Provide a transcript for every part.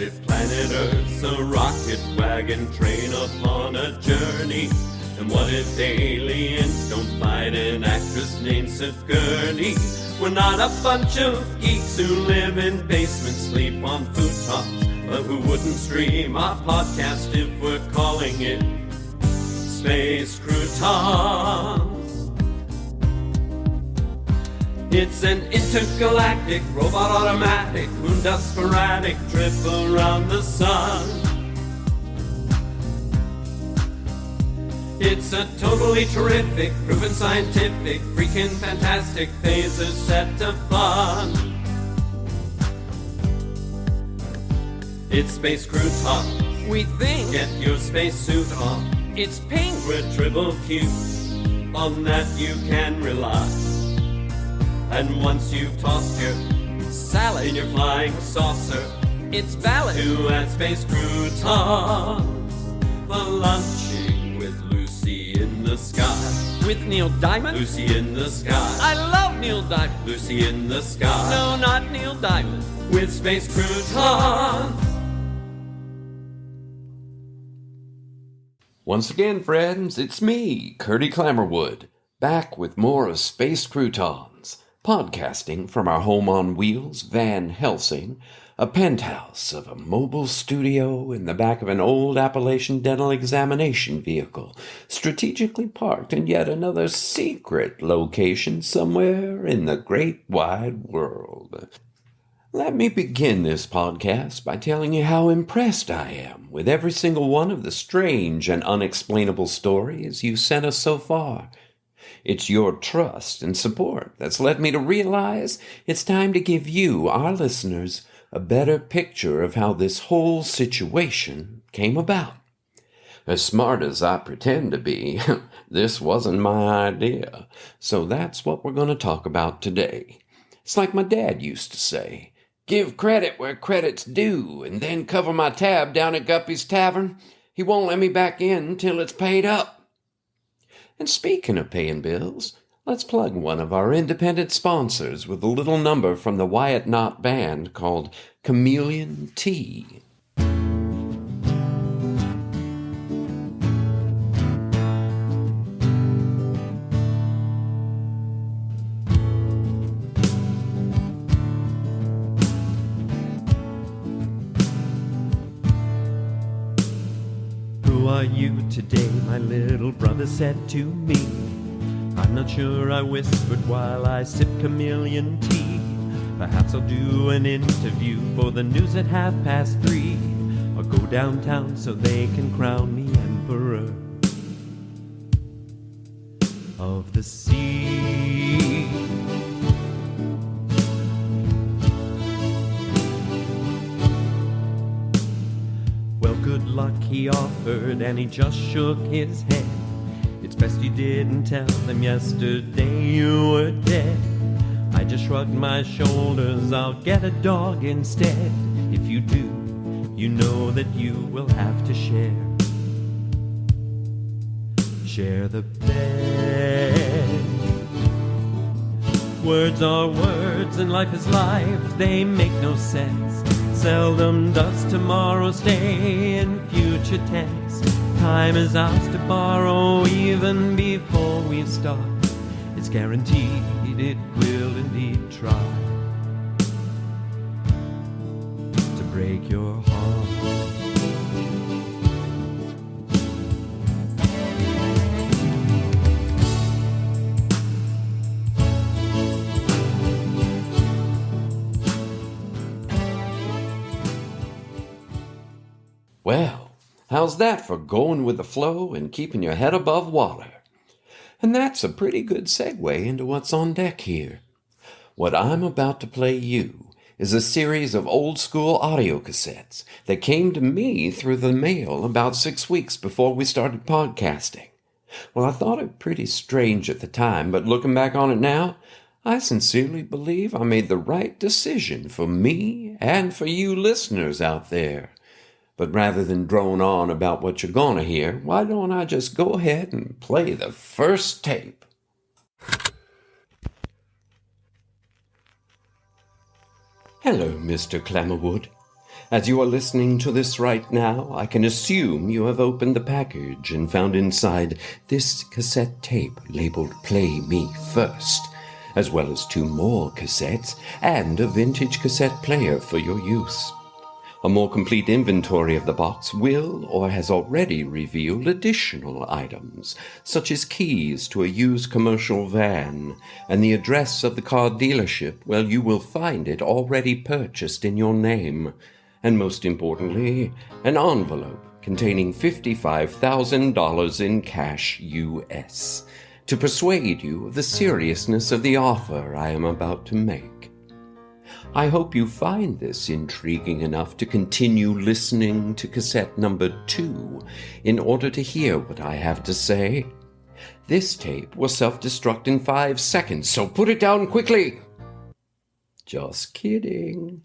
started planet Earth's a rocket wagon train upon a journey. And what if aliens don't fight an actress named Curdy? We're not a bunch of geeks who live in basements, sleep on futon's, but who wouldn't stream our podcast if we're calling it Space Croutons. It's an intergalactic, robot automatic, moon dust sporadic trip around the sun. It's a totally terrific, proven scientific, freaking fantastic phaser set to fun. It's Space Croutons. We think Get your spacesuit on. it's pink. We're triple cute, on that you can rely. And once you've tossed your Salad. in your flying saucer It's valid. to add Space Croutons for lunching with Lucy in the sky. With Neil Diamond. Lucy in the sky. I love Neil Diamond. Lucy in the sky. No, not Neil Diamond. With Space Croutons. Once again, friends, it's me, Curdy Clammerwood, back with more of Space Croutons, podcasting from our home on wheels, Van Helsing, a penthouse of a mobile studio in the back of an old Appalachian dental examination vehicle, strategically parked in yet another secret location somewhere in the great wide world. Let me begin this podcast by telling you how impressed I am with every single one of the strange and unexplainable stories you've sent us so far. It's your trust and support that's led me to realize it's time to give you, our listeners, a better picture of how this whole situation came about. As smart as I pretend to be, this wasn't my idea, so that's what we're going to talk about today. It's like my dad used to say, give credit where credit's due, and then cover my tab down at Guppy's Tavern. He won't let me back in till it's paid up. And speaking of paying bills, let's plug one of our independent sponsors with a little number from the Wyatt Knott Band called Chameleon Tea. Who are you today? My little brother said to me. I'm not sure, I whispered while I sipped chameleon tea. Perhaps I'll do an interview for the news at 3:30. I'll go downtown so they can crown me emperor of the sea. Well, good luck, he offered, and he just shook his head. It's best you didn't tell them yesterday you were dead. I just shrugged my shoulders, I'll get a dog instead. If you do, you know that you will have to share the bed. Words are words and life is life, they make no sense. Seldom does tomorrow stay in future tense. Time is ours to borrow even before we start. It's guaranteed it will indeed try to break your heart. Well, how's that for going with the flow and keeping your head above water? And that's a pretty good segue into what's on deck here. What I'm about to play you is a series of old-school audio cassettes that came to me through the mail about 6 weeks before we started podcasting. Well, I thought it pretty strange at the time, but looking back on it now, I sincerely believe I made the right decision for me and for you listeners out there. But rather than drone on about what you're gonna hear, why don't I just go ahead and play the first tape? Hello, Mr. Clammerwood. As you are listening to this right now, I can assume you have opened the package and found inside this cassette tape labeled Play Me First, as well as 2 more cassettes and a vintage cassette player for your use. A more complete inventory of the box will or has already revealed additional items, such as keys to a used commercial van and the address of the car dealership where you will find it already purchased in your name, and most importantly, an envelope containing $55,000 in cash US to persuade you of the seriousness of the offer I am about to make. I hope you find this intriguing enough to continue listening to cassette number 2 in order to hear what I have to say. This tape will self-destruct in 5 seconds, so put it down quickly. Just kidding.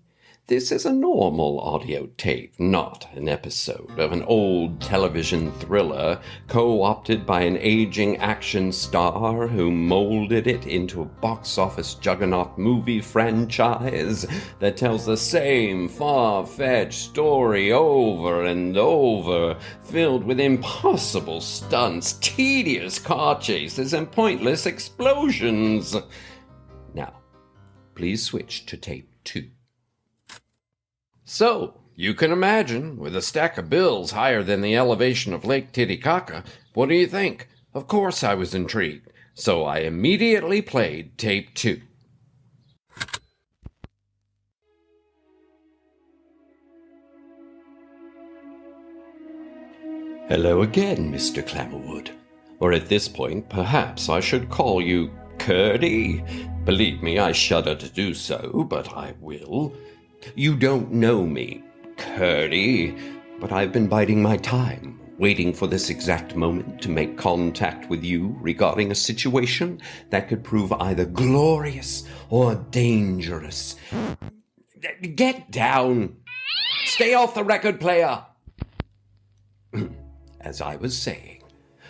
This is a normal audio tape, not an episode of an old television thriller co-opted by an aging action star who molded it into a box office juggernaut movie franchise that tells the same far-fetched story over and over, filled with impossible stunts, tedious car chases, and pointless explosions. Now, please switch to tape 2. So, you can imagine, with a stack of bills higher than the elevation of Lake Titicaca, what do you think? Of course I was intrigued, so I immediately played tape 2. Hello again, Mr. Clammerwood. Or at this point, perhaps I should call you Curdy. Believe me, I shudder to do so, but I will. You don't know me, Curdy, but I've been biding my time, waiting for this exact moment to make contact with you regarding a situation that could prove either glorious or dangerous. Get down! Stay off the record player! As I was saying,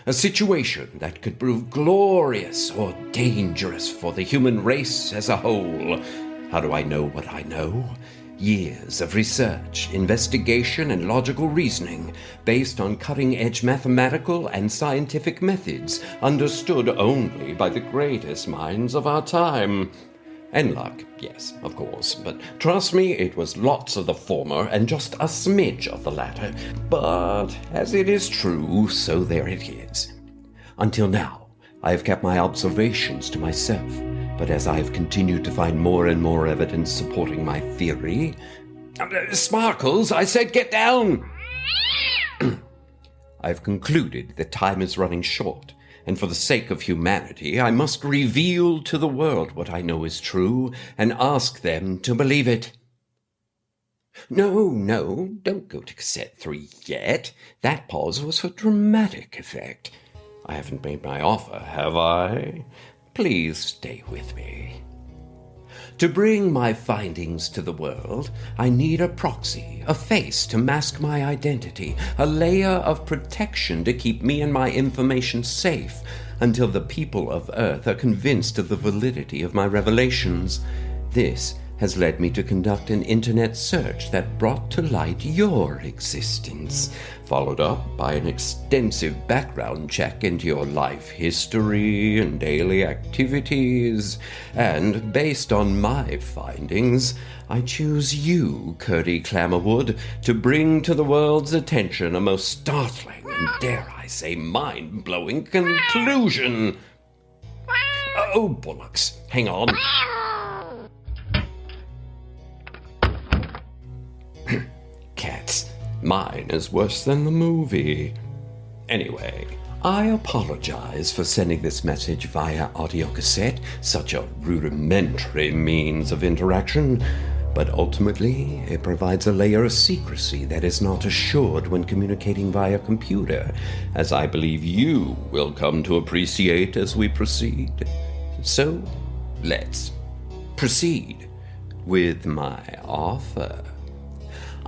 a situation that could prove glorious or dangerous for the human race as a whole. How do I know what I know? Years of research, investigation, and logical reasoning based on cutting-edge mathematical and scientific methods understood only by the greatest minds of our time. And luck, yes, of course, but trust me, it was lots of the former and just a smidge of the latter. But as it is true, so there it is. Until now, I have kept my observations to myself. But as I have continued to find more and more evidence supporting my theory... Sparkles, I said get down! I've concluded that time is running short, and for the sake of humanity, I must reveal to the world what I know is true and ask them to believe it. No, don't go to cassette 3 yet. That pause was for dramatic effect. I haven't made my offer, have I? Please stay with me. To bring my findings to the world, I need a proxy, a face to mask my identity, a layer of protection to keep me and my information safe until the people of Earth are convinced of the validity of my revelations. This has led me to conduct an internet search that brought to light your existence, followed up by an extensive background check into your life history and daily activities, and based on my findings, I choose you, Curdy Clammerwood, to bring to the world's attention a most startling and, dare I say, mind-blowing conclusion. Oh, bollocks. Hang on. Cats. Mine is worse than the movie. Anyway, I apologize for sending this message via audiocassette, such a rudimentary means of interaction, but ultimately it provides a layer of secrecy that is not assured when communicating via computer, as I believe you will come to appreciate as we proceed. So, let's proceed with my offer.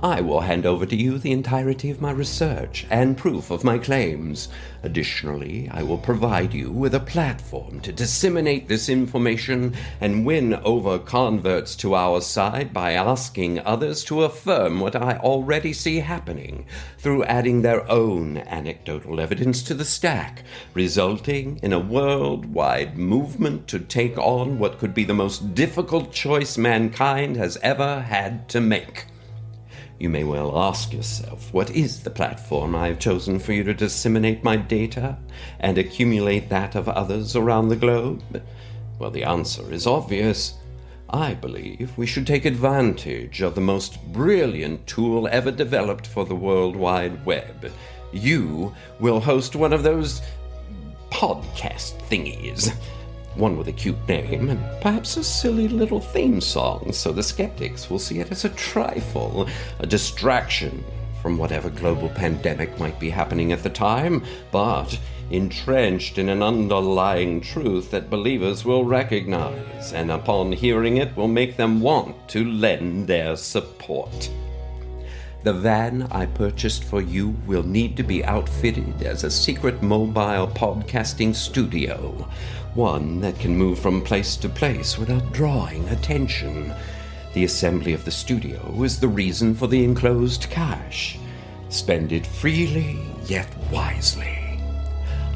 I will hand over to you the entirety of my research and proof of my claims. Additionally, I will provide you with a platform to disseminate this information and win over converts to our side by asking others to affirm what I already see happening through adding their own anecdotal evidence to the stack, resulting in a worldwide movement to take on what could be the most difficult choice mankind has ever had to make. You may well ask yourself, what is the platform I have chosen for you to disseminate my data and accumulate that of others around the globe? Well, the answer is obvious. I believe we should take advantage of the most brilliant tool ever developed for the World Wide Web. You will host one of those podcast thingies. One with a cute name and perhaps a silly little theme song, so the skeptics will see it as a trifle, a distraction from whatever global pandemic might be happening at the time, but entrenched in an underlying truth that believers will recognize, and upon hearing it will make them want to lend their support. The van I purchased for you will need to be outfitted as a secret mobile podcasting studio, one that can move from place to place without drawing attention. The assembly of the studio is the reason for the enclosed cash. Spend it freely, yet wisely.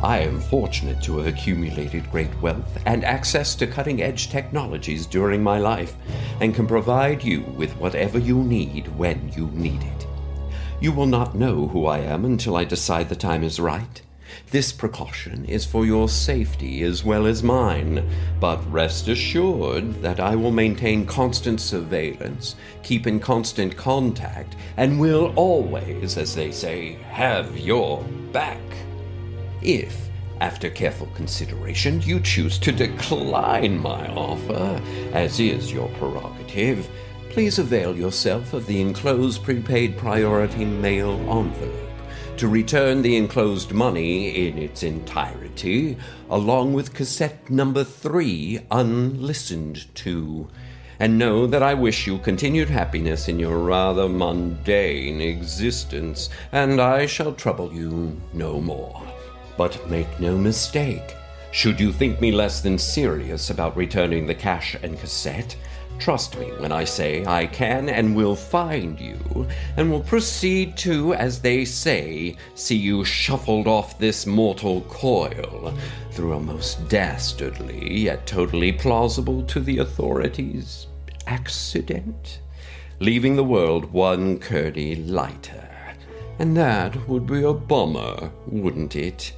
I am fortunate to have accumulated great wealth and access to cutting-edge technologies during my life, and can provide you with whatever you need when you need it. You will not know who I am until I decide the time is right. This precaution is for your safety as well as mine, but rest assured that I will maintain constant surveillance, keep in constant contact, and will always, as they say, have your back. If, after careful consideration, you choose to decline my offer, as is your prerogative, please avail yourself of the enclosed prepaid priority mail envelope to return the enclosed money in its entirety, along with cassette number 3 unlistened to. And know that I wish you continued happiness in your rather mundane existence, and I shall trouble you no more. But make no mistake, should you think me less than serious about returning the cash and cassette, trust me when I say I can and will find you, and will proceed to, as they say, see you shuffled off this mortal coil through a most dastardly, yet totally plausible to the authorities, accident, leaving the world one Curdy lighter. And that would be a bummer, wouldn't it?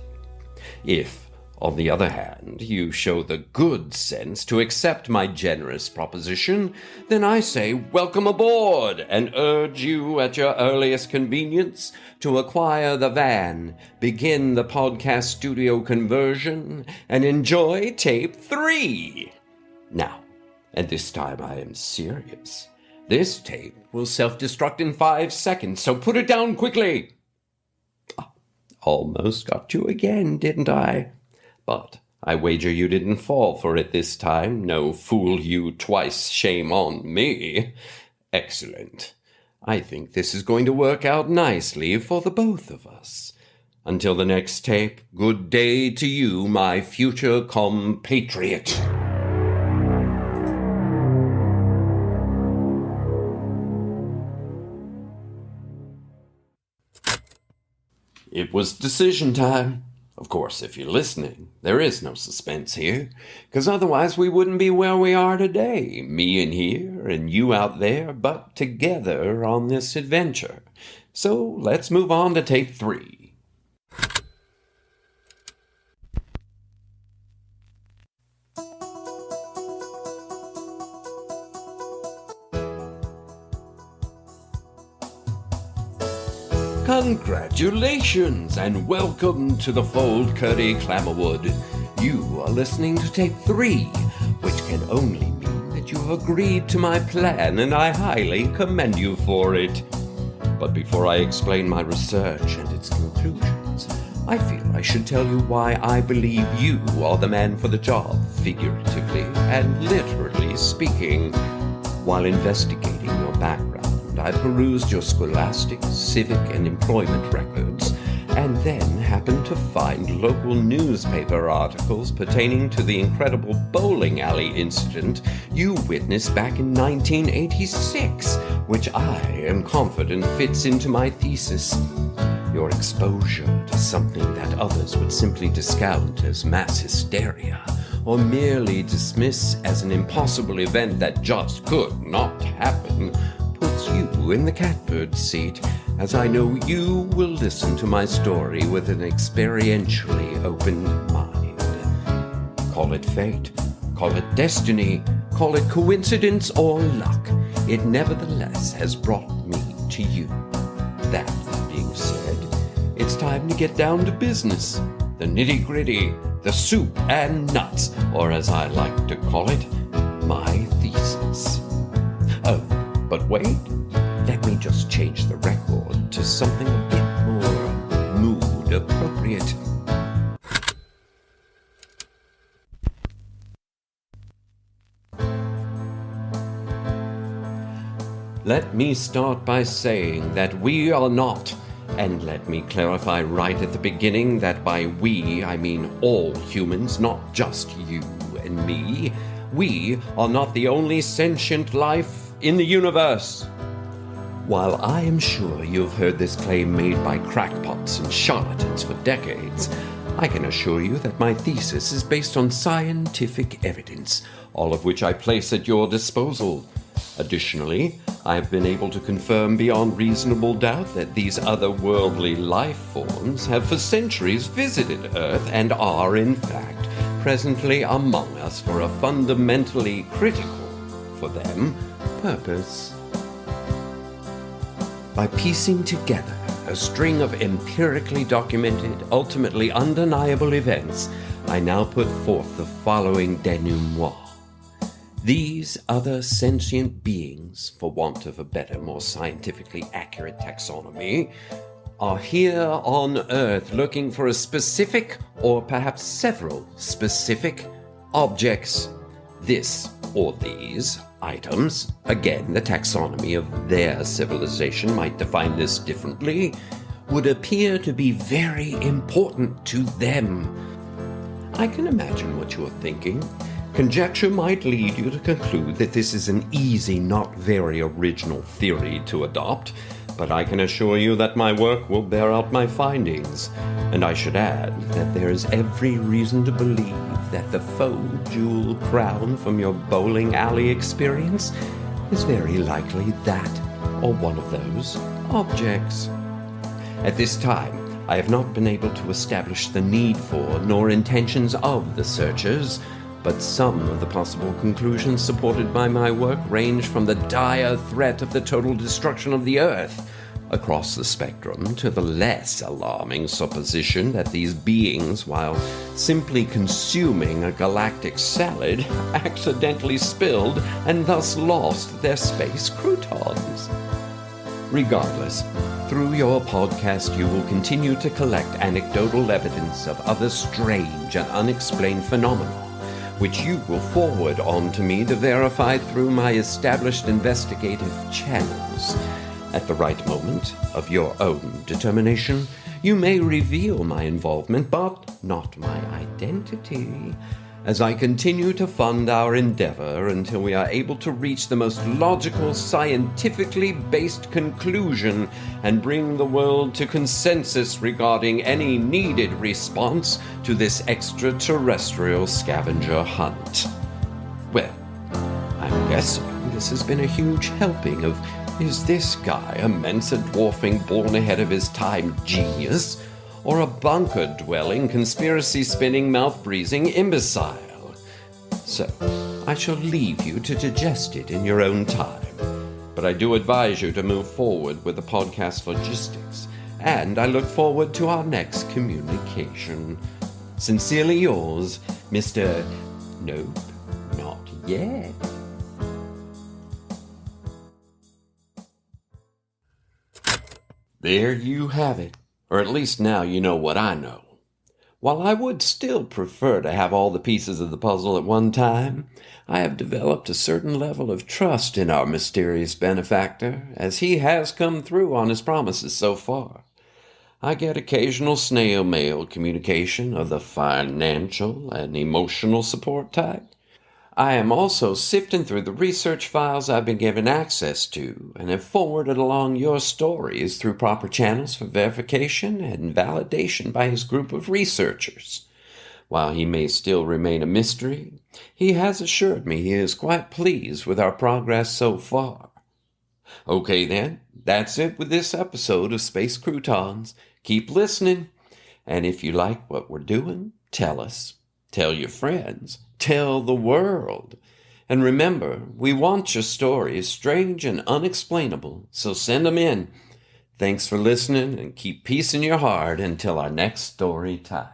If, on the other hand, you show the good sense to accept my generous proposition, then I say welcome aboard and urge you at your earliest convenience to acquire the van, begin the podcast studio conversion, and enjoy tape 3. Now, and this time I am serious, this tape will self-destruct in 5 seconds, so put it down quickly. Almost got you again, didn't I? But I wager you didn't fall for it this time. No fool you twice, shame on me. Excellent. I think this is going to work out nicely for the both of us. Until the next tape, good day to you, my future compatriot. It was decision time. Of course, if you're listening, there is no suspense here, because otherwise we wouldn't be where we are today, me in here and you out there, but together on this adventure. So let's move on to tape 3. Congratulations and welcome to the fold, Curdy Clammerwood. You are listening to tape 3, which can only mean that you have agreed to my plan, and I highly commend you for it. But before I explain my research and its conclusions, I feel I should tell you why I believe you are the man for the job, figuratively and literally speaking. While investigating your background, I perused your scholastic, civic, and employment records, and then happened to find local newspaper articles pertaining to the incredible bowling alley incident you witnessed back in 1986, which I am confident fits into my thesis. Your exposure to something that others would simply discount as mass hysteria, or merely dismiss as an impossible event that just could not happen, puts you in the catbird seat, as I know you will listen to my story with an experientially open mind. Call it fate, call it destiny, call it coincidence or luck, it nevertheless has brought me to you. That being said, it's time to get down to business. The nitty-gritty, the soup and nuts, or as I like to call it, my thesis. Oh, but wait, let me just change the record to something a bit more mood appropriate. Let me start by saying that we are not, and let me clarify right at the beginning that by we I mean all humans, not just you and me. We are not the only sentient life in the universe. While I am sure you've heard this claim made by crackpots and charlatans for decades, I can assure you that my thesis is based on scientific evidence, all of which I place at your disposal. Additionally, I have been able to confirm beyond reasonable doubt that these otherworldly life forms have for centuries visited Earth and are, in fact, presently among us for a fundamentally critical, for them, purpose. By piecing together a string of empirically documented, ultimately undeniable events, I now put forth the following denouement. These other sentient beings, for want of a better, more scientifically accurate taxonomy, are here on Earth looking for a specific, or perhaps several specific, objects. This, or these, items, again the taxonomy of their civilization might define this differently, would appear to be very important to them. I can imagine what you're thinking. Conjecture might lead you to conclude that this is an easy, not very original theory to adopt, but I can assure you that my work will bear out my findings, and I should add that there is every reason to believe that the faux jewel crown from your bowling alley experience is very likely that, or one of those, objects. At this time, I have not been able to establish the need for nor intentions of the searchers, but some of the possible conclusions supported by my work range from the dire threat of the total destruction of the Earth, across the spectrum, to the less alarming supposition that these beings, while simply consuming a galactic salad, accidentally spilled and thus lost their space croutons. Regardless, through your podcast you will continue to collect anecdotal evidence of other strange and unexplained phenomena, which you will forward on to me to verify through my established investigative channels. At the right moment of your own determination, you may reveal my involvement, but not my identity, as I continue to fund our endeavor until we are able to reach the most logical, scientifically based conclusion and bring the world to consensus regarding any needed response to this extraterrestrial scavenger hunt. Well, I'm guessing this has been a huge helping of is this guy a Mensa-dwarfing, born-ahead-of-his-time genius, or a bunker-dwelling, conspiracy-spinning, mouth-breathing imbecile? So, I shall leave you to digest it in your own time, but I do advise you to move forward with the podcast logistics, and I look forward to our next communication. Sincerely yours, Mr. Nope, not yet. There you have it. Or at least now you know what I know. While I would still prefer to have all the pieces of the puzzle at one time, I have developed a certain level of trust in our mysterious benefactor, as he has come through on his promises so far. I get occasional snail mail communication of the financial and emotional support type. I am also sifting through the research files I've been given access to and have forwarded along your stories through proper channels for verification and validation by his group of researchers. While he may still remain a mystery, he has assured me he is quite pleased with our progress so far. Okay then, that's it with this episode of Space Croutons. Keep listening, and if you like what we're doing, tell us. Tell your friends. Tell the world. And remember, we want your stories strange and unexplainable, so send them in. Thanks for listening, and keep peace in your heart until our next story time.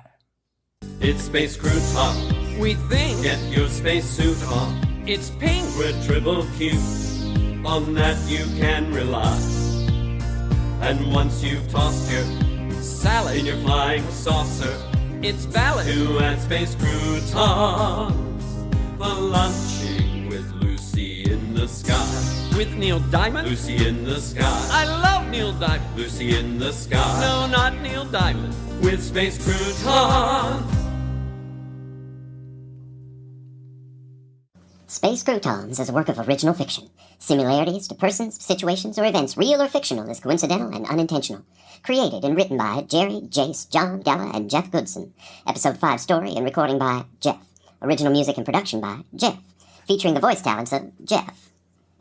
It's Space Croutons. We think Get your spacesuit on. it's pink. We're triple cute. On that you can rely. And once you've tossed your in Salad. your flying saucer It's valid. to add Space Croutons for lunching with Lucy in the sky. With Neil Diamond. Lucy in the sky. I love Neil Diamond. Lucy in the sky. No, not Neil Diamond. With Space Croutons. Space Croutons is a work of original fiction. Similarities to persons, situations, or events, real or fictional, is coincidental and unintentional. Created and written by Jerry, Jace, John, Della, and Jeff Goodson. Episode 5 story and recording by Jeff. Original music and production by Jeff. Featuring the voice talents of Jeff.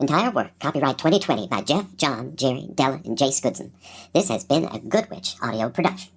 Entire work copyright 2020 by Jeff, John, Jerry, Della, and Jace Goodson. This has been a Good Witch audio production.